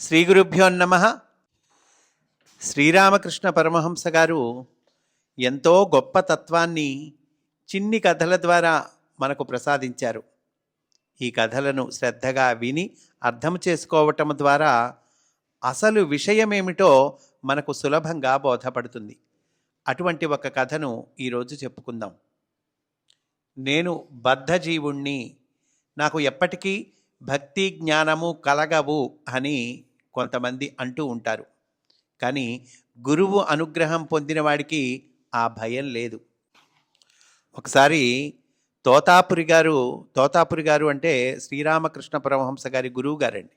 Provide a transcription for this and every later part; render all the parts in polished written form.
శ్రీ గురుభ్యో నమః. శ్రీరామకృష్ణ పరమహంస గారు ఎంతో గొప్ప తత్వాన్ని చిన్ని కథల ద్వారా మనకు ప్రసాదించారు. ఈ కథలను శ్రద్ధగా విని అర్థం చేసుకోవటం ద్వారా అసలు విషయమేమిటో మనకు సులభంగా బోధపడుతుంది. అటువంటి ఒక కథను ఈరోజు చెప్పుకుందాం. నేను బద్ధజీవుణ్ణి, నాకు ఎప్పటికీ భక్తి జ్ఞానము కలగవు అని కొంతమంది అంటూ ఉంటారు. కానీ గురువు అనుగ్రహం పొందిన వాడికి ఆ భయం లేదు. ఒకసారి తోతాపురి గారు అంటే శ్రీరామకృష్ణ పరమహంస గారి గురువు గారండి.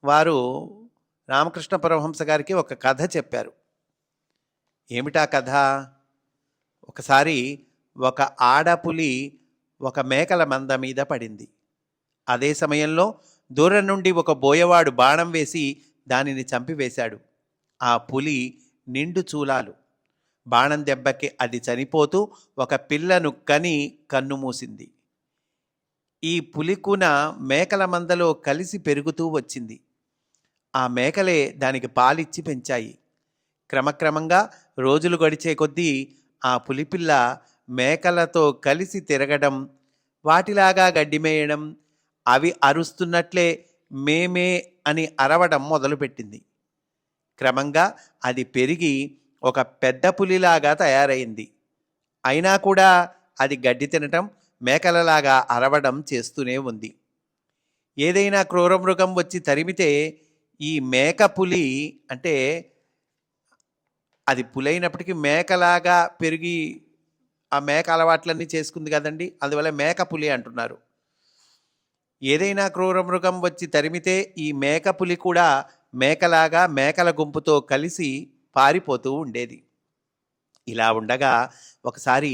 వారు రామకృష్ణ పరమహంస గారికి ఒక కథ చెప్పారు. ఏమిటా కథ? ఒకసారి ఒక ఆడపులి ఒక మేకల మంద మీద పడింది. అదే సమయంలో దూరం నుండి ఒక బోయవాడు బాణం వేసి దానిని చంపివేశాడు. ఆ పులి నిండు చూలాలు. బాణం దెబ్బకి అది చనిపోతూ ఒక పిల్లను కని కన్ను మూసింది. ఈ పులికున మేకల మందలో కలిసి పెరుగుతూ వచ్చింది. ఆ మేకలే దానికి పాలిచ్చి పెంచాయి. క్రమక్రమంగా రోజులు గడిచే కొద్దీ ఆ పులిపిల్ల మేకలతో కలిసి తిరగడం, వాటిలాగా గడ్డిమేయడం, అవి అరుస్తున్నట్లే మేమే అని అరవడం మొదలుపెట్టింది. క్రమంగా అది పెరిగి ఒక పెద్ద పులిలాగా తయారైంది. అయినా కూడా అది గడ్డి తినటం, మేకలలాగా అరవడం చేస్తూనే ఉంది. ఏదైనా క్రూరమృగం వచ్చి తరిమితే ఈ మేక పులి, అంటే అది పులైనప్పటికీ మేకలాగా పెరిగి ఆ మేక అలవాట్లన్నీ చేసుకుంది కదండి, అందువల్ల మేక పులి అంటున్నారు. ఏదైనా క్రూరమృగం వచ్చి తరిమితే ఈ మేక పులి కూడా మేకలాగా మేకల గుంపుతో కలిసి పారిపోతూ ఉండేది. ఇలా ఉండగా ఒకసారి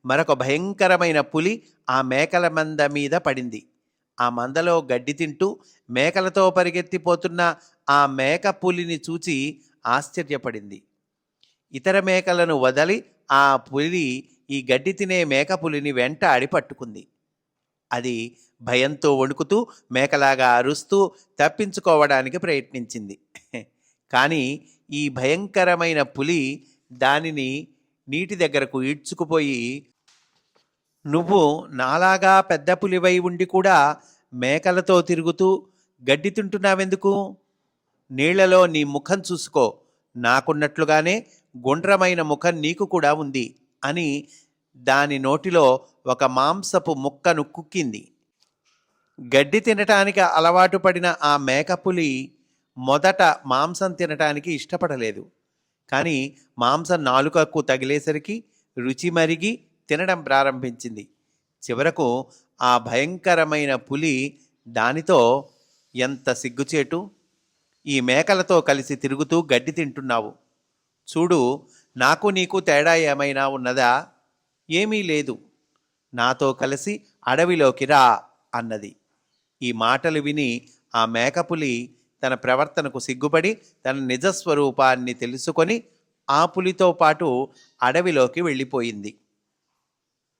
మరొక భయంకరమైన పులి ఆ మేకల మంద మీద పడింది. ఆ మందలో గడ్డి తింటూ మేకలతో పరిగెత్తిపోతున్న ఆ మేక పులిని చూచి ఆశ్చర్యపడింది. ఇతర మేకలను వదలి ఆ పులి ఈ గడ్డి తినే మేక పులిని వెంటాడి పట్టుకుంది. అది భయంతో వణుకుతూ మేకలాగా అరుస్తూ తప్పించుకోవడానికి ప్రయత్నించింది. కానీ ఈ భయంకరమైన పులి దానిని నీటి దగ్గరకు ఈడ్చుకుపోయి, నువ్వు నాలాగా పెద్ద పులివై ఉండి కూడా మేకలతో తిరుగుతూ గడ్డి తింటున్నావెందుకు? నీళ్లలో నీ ముఖం చూసుకో, నాకున్నట్లుగానే గుండ్రమైన ముఖం నీకు కూడా ఉంది అని దాని నోటిలో ఒక మాంసపు ముక్కను కుక్కింది. గడ్డి తినటానికి అలవాటు పడిన ఆ మేకపులి మొదట మాంసం తినటానికి ఇష్టపడలేదు. కానీ మాంసం నాలుకకు తగిలేసరికి రుచి మరిగి తినడం ప్రారంభించింది. చివరకు ఆ భయంకరమైన పులి దానితో, ఎంత సిగ్గుచేటు, ఈ మేకలతో కలిసి తిరుగుతూ గడ్డి తింటున్నావు. చూడు, నాకు నీకు తేడా ఏమైనా ఉన్నదా? ఏమీ లేదు. నాతో కలిసి అడవిలోకి రా అన్నది. ఈ మాటలు విని ఆ మేకపులి తన ప్రవర్తనకు సిగ్గుపడి తన నిజస్వరూపాన్ని తెలుసుకొని ఆ పులితో పాటు అడవిలోకి వెళ్ళిపోయింది.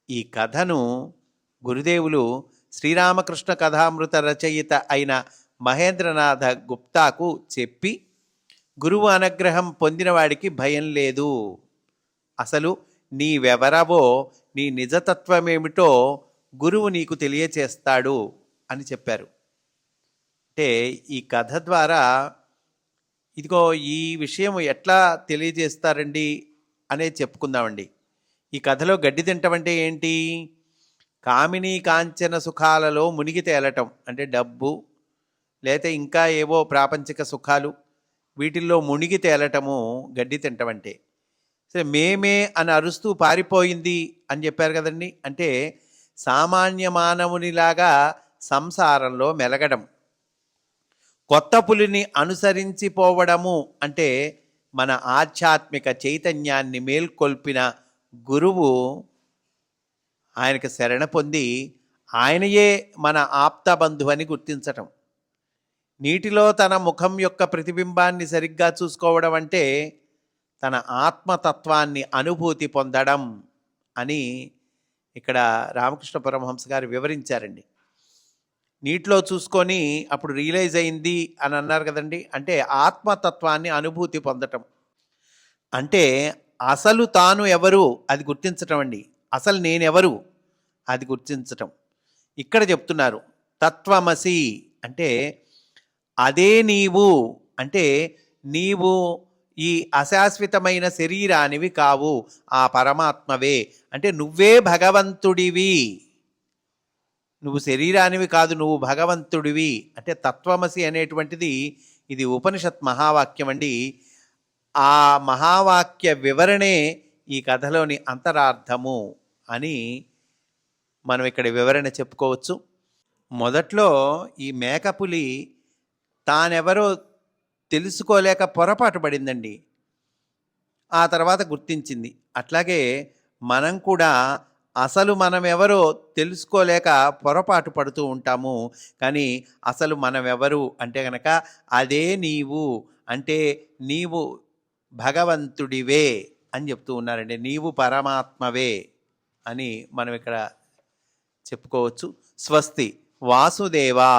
ఈ కథను గురుదేవులు శ్రీరామకృష్ణ కథామృత రచయిత అయిన మహేంద్రనాథ గుప్తాకు చెప్పి, గురువు అనుగ్రహం పొందినవాడికి భయం లేదు, అసలు నీవెవరవో, నీ నిజతత్వమేమిటో గురువు నీకు తెలియచేస్తాడు అని చెప్పారు. అంటే ఈ కథ ద్వారా ఇదిగో ఈ విషయం ఎట్లా తెలియజేస్తారండి అనేది చెప్పుకుందామండి. ఈ కథలో గడ్డి తింటమంటే ఏంటి? కామినీ కాంచన సుఖాలలో మునిగి తేలటం, అంటే డబ్బు లేతే ఇంకా ఏవో ప్రాపంచిక సుఖాలు, వీటిల్లో మునిగి తేలటము గడ్డి తింటమంటే. సరే, మేమే అని అరుస్తూ పారిపోయింది అని చెప్పారు కదండి. అంటే సామాన్య మానవునిలాగా సంసారంలో మెలగడం, కొత్త పులిని అనుసరించిపోవడము అంటే మన ఆధ్యాత్మిక చైతన్యాన్ని మేల్కొల్పిన గురువు, ఆయనకు శరణ పొంది ఆయనయే మన ఆప్త బంధువని గుర్తించటం. నీటిలో తన ముఖం యొక్క ప్రతిబింబాన్ని సరిగ్గా చూసుకోవడం అంటే తన ఆత్మతత్వాన్ని అనుభూతి పొందడం అని ఇక్కడ రామకృష్ణ పరమహంస గారు వివరించారండి. నీటిలో చూసుకొని అప్పుడు రియలైజ్ అయింది అని అన్నారు కదండి. అంటే ఆత్మతత్వాన్ని అనుభూతి పొందటం అంటే అసలు తాను ఎవరు అది గుర్తించటం అండి. అసలు నేనెవరు అది గుర్తించటం. ఇక్కడ చెప్తున్నారు తత్వమసి అంటే అదే నీవు, అంటే నీవు ఈ అశాశ్వతమైన శరీరానివి కావు, ఆ పరమాత్మవే. అంటే నువ్వే భగవంతుడివి, నువ్వు శరీరానివి కాదు, నువ్వు భగవంతుడివి. అంటే తత్వమసి అనేటువంటిది ఇది ఉపనిషత్ మహావాక్యం అండి. ఆ మహావాక్య వివరణే ఈ కథలోని అంతరార్థము అని మనం ఇక్కడ వివరణ చెప్పుకోవచ్చు. మొదట్లో ఈ మేకపులి తానెవరో తెలుసుకోలేక పొరపాటు పడిందండి. ఆ తర్వాత గుర్తించింది. అట్లాగే మనం కూడా అసలు మనం ఎవరో తెలుసుకోలేక పొరపాటు పడుతూ ఉంటాము. కానీ అసలు మనం ఎవరు అంటే గనక అదే నీవు, అంటే నీవు భగవంతుడివే అని చెప్తూ ఉన్నారండి. నీవు పరమాత్మవే అని మనం ఇక్కడ చెప్పుకోవచ్చు. స్వస్తి వాసుదేవా.